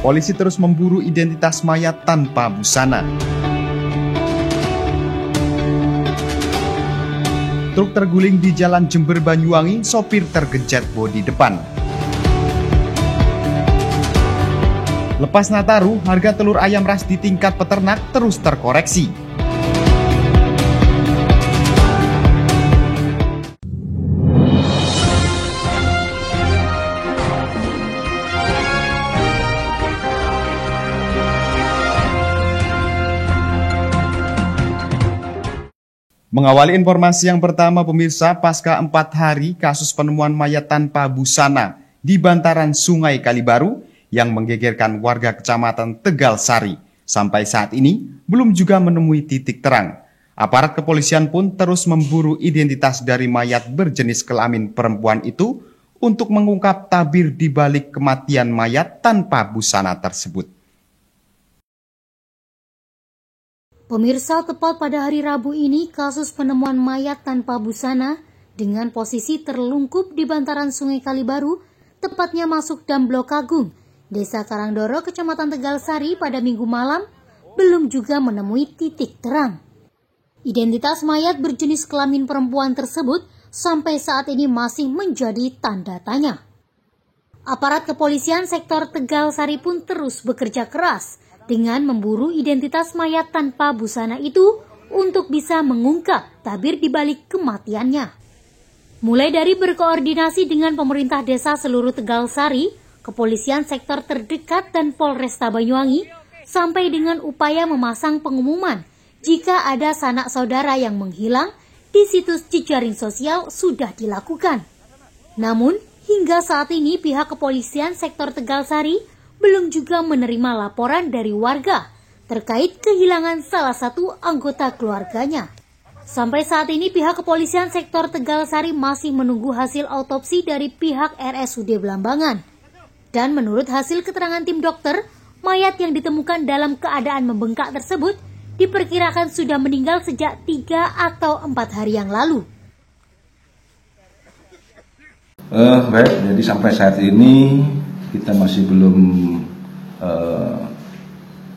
Polisi terus memburu identitas mayat tanpa busana. Truk terguling di Jalan Jember Banyuwangi, sopir tergencet bodi depan. Lepas Nataru, harga telur ayam ras di tingkat peternak terus terkoreksi. Mengawali informasi yang pertama, pemirsa, pasca 4 hari kasus penemuan mayat tanpa busana di bantaran Sungai Kalibaru yang menggegerkan warga Kecamatan Tegal Sari. Sampai saat ini belum juga menemui titik terang. Aparat kepolisian pun terus memburu identitas dari mayat berjenis kelamin perempuan itu untuk mengungkap tabir di balik kematian mayat tanpa busana tersebut. Pemirsa, tepat pada hari Rabu ini, kasus penemuan mayat tanpa busana dengan posisi terlungkup di bantaran Sungai Kalibaru, tepatnya masuk Dam Blok Agung, Desa Karangdoro, Kecamatan Tegal Sari pada Minggu malam, belum juga menemui titik terang. Identitas mayat berjenis kelamin perempuan tersebut sampai saat ini masih menjadi tanda tanya. Aparat kepolisian sektor Tegal Sari pun terus bekerja keras dengan memburu identitas mayat tanpa busana itu untuk bisa mengungkap tabir di balik kematiannya. Mulai dari berkoordinasi dengan pemerintah desa seluruh Tegal Sari, kepolisian sektor terdekat dan Polresta Banyuwangi, sampai dengan upaya memasang pengumuman jika ada sanak saudara yang menghilang di situs jejaring sosial sudah dilakukan. Namun, hingga saat ini pihak kepolisian sektor Tegal Sari belum juga menerima laporan dari warga terkait kehilangan salah satu anggota keluarganya. Sampai saat ini pihak kepolisian sektor Tegal Sari masih menunggu hasil autopsi dari pihak RSUD Belambangan. Dan menurut hasil keterangan tim dokter, mayat yang ditemukan dalam keadaan membengkak tersebut diperkirakan sudah meninggal sejak 3 atau 4 hari yang lalu. Baik, jadi sampai saat ini kita masih belum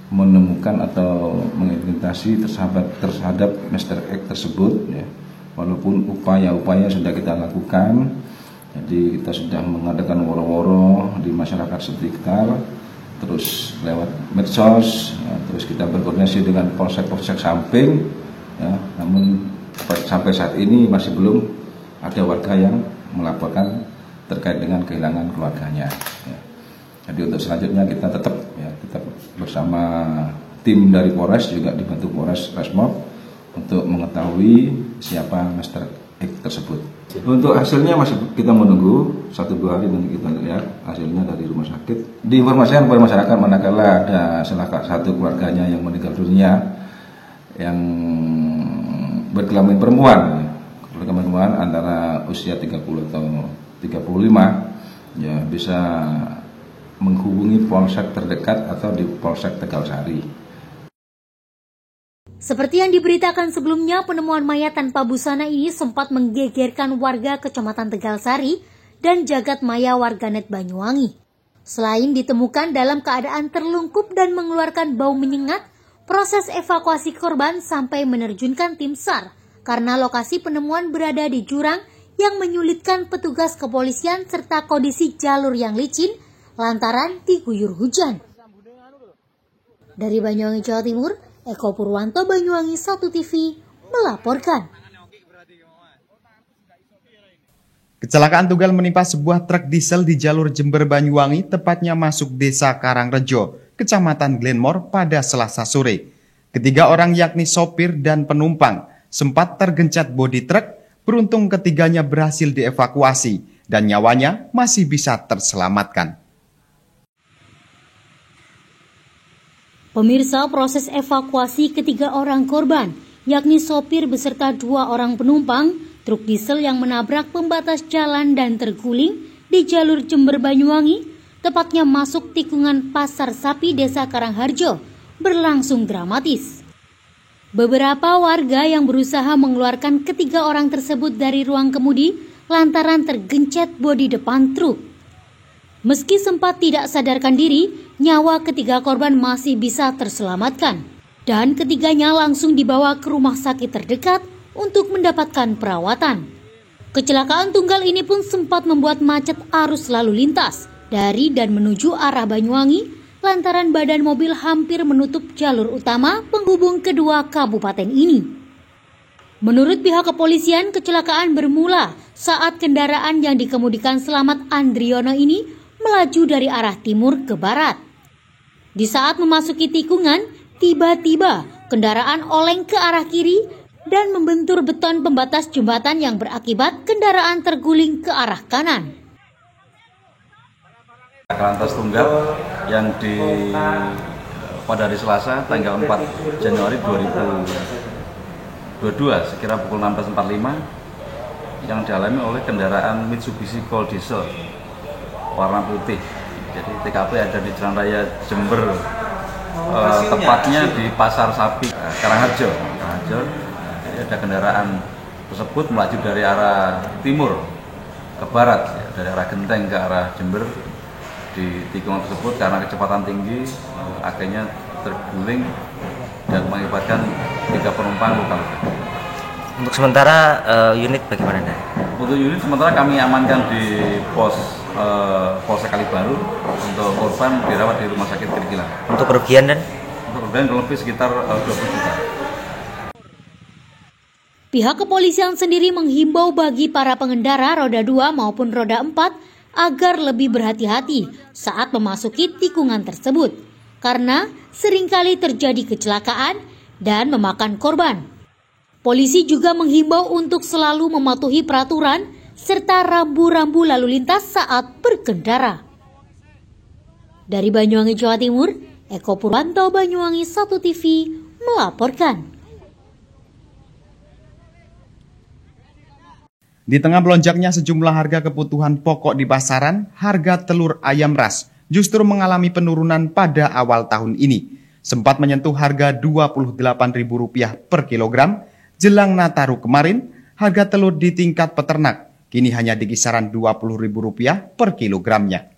menemukan atau mengidentifikasi terhadap Mr. X tersebut, ya. Walaupun upaya-upaya sudah kita lakukan, jadi kita sudah mengadakan woro-woro di masyarakat sekitar, terus lewat medsos, ya, terus kita berkoordinasi dengan polsek-polsek samping, ya. Namun sampai saat ini masih belum ada warga yang melaporkan terkait dengan kehilangan keluarganya, ya. Jadi untuk selanjutnya kita tetap bersama tim dari Polres, juga dibantu Polres Resmob untuk mengetahui siapa Mr. X tersebut. Untuk hasilnya masih kita menunggu 1-2 hari nanti kita lihat hasilnya dari rumah sakit. Diinformasikan kepada masyarakat manakala ada salah satu keluarganya yang meninggal dunia yang berkelamin perempuan, antara usia 30 atau 35, ya bisa menghubungi polsek terdekat atau di Polsek Tegal Sari. Seperti yang diberitakan sebelumnya, penemuan mayat tanpa busana ini sempat menggegerkan warga Kecamatan Tegal Sari dan jagat maya warganet Banyuwangi. Selain ditemukan dalam keadaan terlungkup dan mengeluarkan bau menyengat, proses evakuasi korban sampai menerjunkan tim SAR karena lokasi penemuan berada di jurang yang menyulitkan petugas kepolisian serta kondisi jalur yang licin lantaran diguyur hujan. Dari Banyuwangi, Jawa Timur, Eko Purwanto, Banyuwangi 1 TV melaporkan. Kecelakaan tunggal menimpa sebuah truk diesel di jalur Jember Banyuwangi, tepatnya masuk Desa Karangrejo, Kecamatan Glenmore pada Selasa sore. Ketiga orang yakni sopir dan penumpang sempat tergencet bodi truk, beruntung ketiganya berhasil dievakuasi dan nyawanya masih bisa terselamatkan. Pemirsa, proses evakuasi ketiga orang korban, yakni sopir beserta 2 orang penumpang, truk diesel yang menabrak pembatas jalan dan terguling di jalur Jember Banyuwangi, tepatnya masuk tikungan Pasar Sapi Desa Karangharjo, berlangsung dramatis. Beberapa warga yang berusaha mengeluarkan ketiga orang tersebut dari ruang kemudi lantaran tergencet bodi depan truk. Meski sempat tidak sadarkan diri, nyawa ketiga korban masih bisa terselamatkan. Dan ketiganya langsung dibawa ke rumah sakit terdekat untuk mendapatkan perawatan. Kecelakaan tunggal ini pun sempat membuat macet arus lalu lintas dari dan menuju arah Banyuwangi lantaran badan mobil hampir menutup jalur utama penghubung kedua kabupaten ini. Menurut pihak kepolisian, kecelakaan bermula saat kendaraan yang dikemudikan Slamet Andriono ini melaju dari arah timur ke barat. Di saat memasuki tikungan, tiba-tiba kendaraan oleng ke arah kiri dan membentur beton pembatas jembatan yang berakibat kendaraan terguling ke arah kanan. Lantas tunggal yang pada hari Selasa tanggal 4 Januari 2022 sekira pukul 16.45 yang dialami oleh kendaraan Mitsubishi Colt Diesel warna putih. Jadi TKP ada di Jalan Raya Jember, tepatnya di Pasar Sapi Karangharjo. Jadi ada kendaraan tersebut melaju dari arah timur ke barat, dari arah Genteng ke arah Jember. Di tikungan tersebut karena kecepatan tinggi akhirnya terguling dan mengakibatkan 3 penumpang luka. Untuk sementara unit bagaimana? Untuk unit sementara kami amankan di Polsek Kalibaru. Untuk korban dirawat di Rumah Sakit Kirkilang. Untuk kerugian Untuk kerugian kurang lebih sekitar 20 juta. Pihak kepolisian sendiri menghimbau bagi para pengendara roda 2 maupun roda 4 agar lebih berhati-hati saat memasuki tikungan tersebut, karena seringkali terjadi kecelakaan dan memakan korban. Polisi juga menghimbau untuk selalu mematuhi peraturan serta rambu-rambu lalu lintas saat berkendara. Dari Banyuwangi, Jawa Timur, Eko Purwanto, Banyuwangi 1 TV melaporkan. Di tengah melonjaknya sejumlah harga kebutuhan pokok di pasaran, harga telur ayam ras justru mengalami penurunan pada awal tahun ini. Sempat menyentuh harga Rp28.000 per kilogram. Jelang Nataru kemarin, harga telur di tingkat peternak kini hanya di kisaran Rp20.000 per kilogramnya.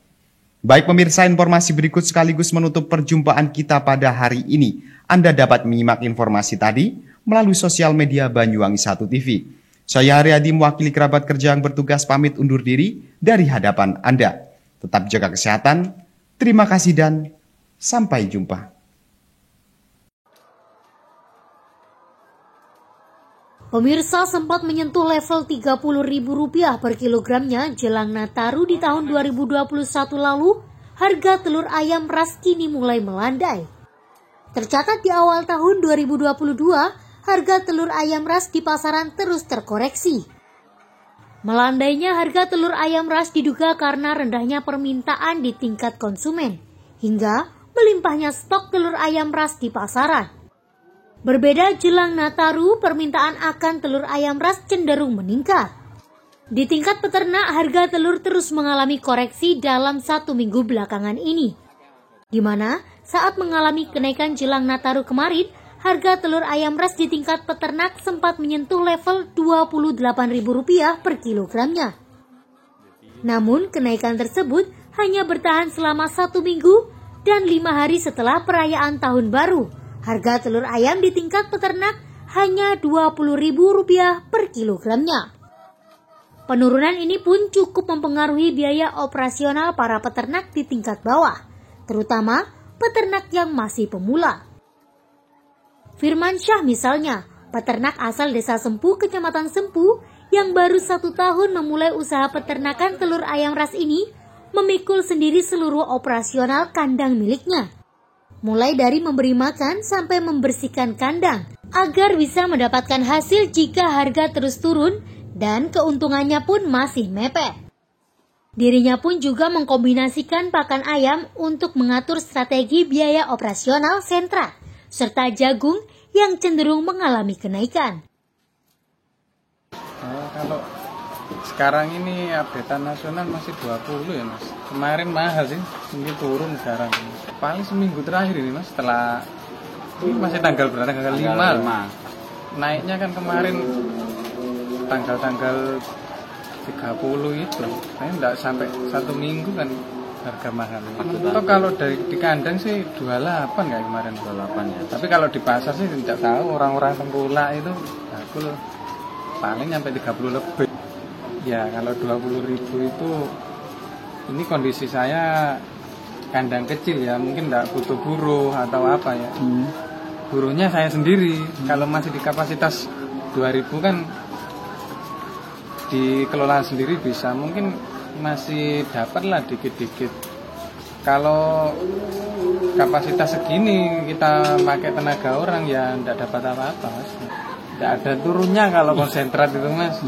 Baik pemirsa, informasi berikut sekaligus menutup perjumpaan kita pada hari ini. Anda dapat menyimak informasi tadi melalui sosial media Banyuwangi 1 TV. Saya Haryadi, mewakili kerabat kerja yang bertugas pamit undur diri dari hadapan Anda. Tetap jaga kesehatan, terima kasih dan sampai jumpa. Pemirsa, sempat menyentuh level Rp30.000 per kilogramnya jelang Nataru di tahun 2021 lalu, harga telur ayam ras kini mulai melandai. Tercatat di awal tahun 2022, harga telur ayam ras di pasaran terus terkoreksi. Melandainya harga telur ayam ras diduga karena rendahnya permintaan di tingkat konsumen, hingga melimpahnya stok telur ayam ras di pasaran. Berbeda jelang Nataru, permintaan akan telur ayam ras cenderung meningkat. Di tingkat peternak, harga telur terus mengalami koreksi dalam 1 minggu belakangan ini, di mana saat mengalami kenaikan jelang Nataru kemarin, harga telur ayam ras di tingkat peternak sempat menyentuh level Rp28.000 per kilogramnya. Namun kenaikan tersebut hanya bertahan selama 1 minggu dan 5 hari setelah perayaan Tahun Baru. Harga telur ayam di tingkat peternak hanya Rp20.000 per kilogramnya. Penurunan ini pun cukup mempengaruhi biaya operasional para peternak di tingkat bawah, terutama peternak yang masih pemula. Firman Syah misalnya, peternak asal Desa Sempu, Kecamatan Sempu, yang baru 1 tahun memulai usaha peternakan telur ayam ras ini, memikul sendiri seluruh operasional kandang miliknya. Mulai dari memberi makan sampai membersihkan kandang, agar bisa mendapatkan hasil jika harga terus turun dan keuntungannya pun masih mepet. Dirinya pun juga mengkombinasikan pakan ayam untuk mengatur strategi biaya operasional sentra, serta jagung yang cenderung mengalami kenaikan. Kalau sekarang ini updatean nasional masih 20 ya mas. Kemarin mahal sih, mungkin turun sekarang. Paling seminggu terakhir ini mas, setelah ini masih tanggal berapa? Tanggal 5. Naiknya kan kemarin tanggal 30 itu. Saya enggak sampai 1 minggu kan harga mahal. Atau kalau di kandang sih 28 kayak kemarin. 28 ya. Tapi kalau di pasar sih tidak tahu, orang-orang tengkulak itu aku paling sampai 30 lebih. Ya kalau 20.000 itu, ini kondisi saya kandang kecil ya, mungkin tidak butuh buruh atau apa ya. Buruhnya saya sendiri. Kalau masih di kapasitas 2.000 kan dikelola sendiri bisa, mungkin masih dapat lah dikit-dikit. Kalau kapasitas segini kita pakai tenaga orang ya tidak dapat apa-apa mas. Tidak ada turunnya kalau konsentrat itu mas.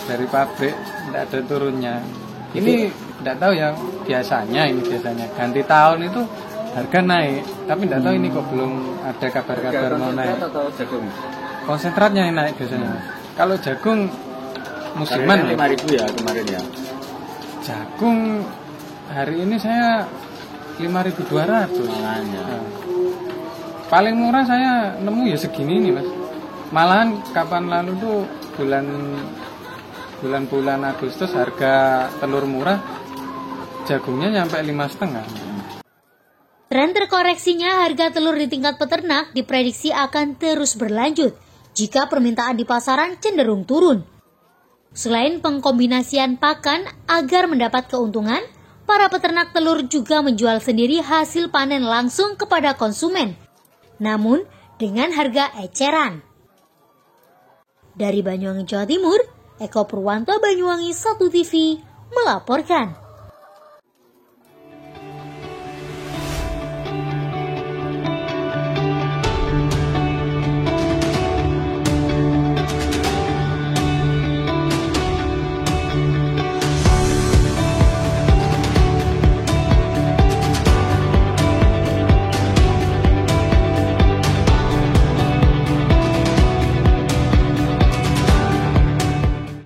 Dari pabrik tidak ada turunnya. Ini tidak tahu ya, biasanya ganti tahun itu harga naik, tapi tidak tahu ini kok belum ada kabar-kabar mau naik. Konsentratnya yang naik biasanya. Kalau jagung musiman 5.000 ya kemarin ya. Jagung hari ini saya 5.200. Makanya. Nah, paling murah saya nemu ya segini nih mas. Malahan kapan lalu tuh bulan Agustus harga telur murah jagungnya nyampe 5,5. Tren terkoreksinya harga telur di tingkat peternak diprediksi akan terus berlanjut jika permintaan di pasaran cenderung turun. Selain pengkombinasian pakan agar mendapat keuntungan, para peternak telur juga menjual sendiri hasil panen langsung kepada konsumen, namun dengan harga eceran. Dari Banyuwangi, Jawa Timur, Eko Purwanto, Banyuwangi 1 TV melaporkan.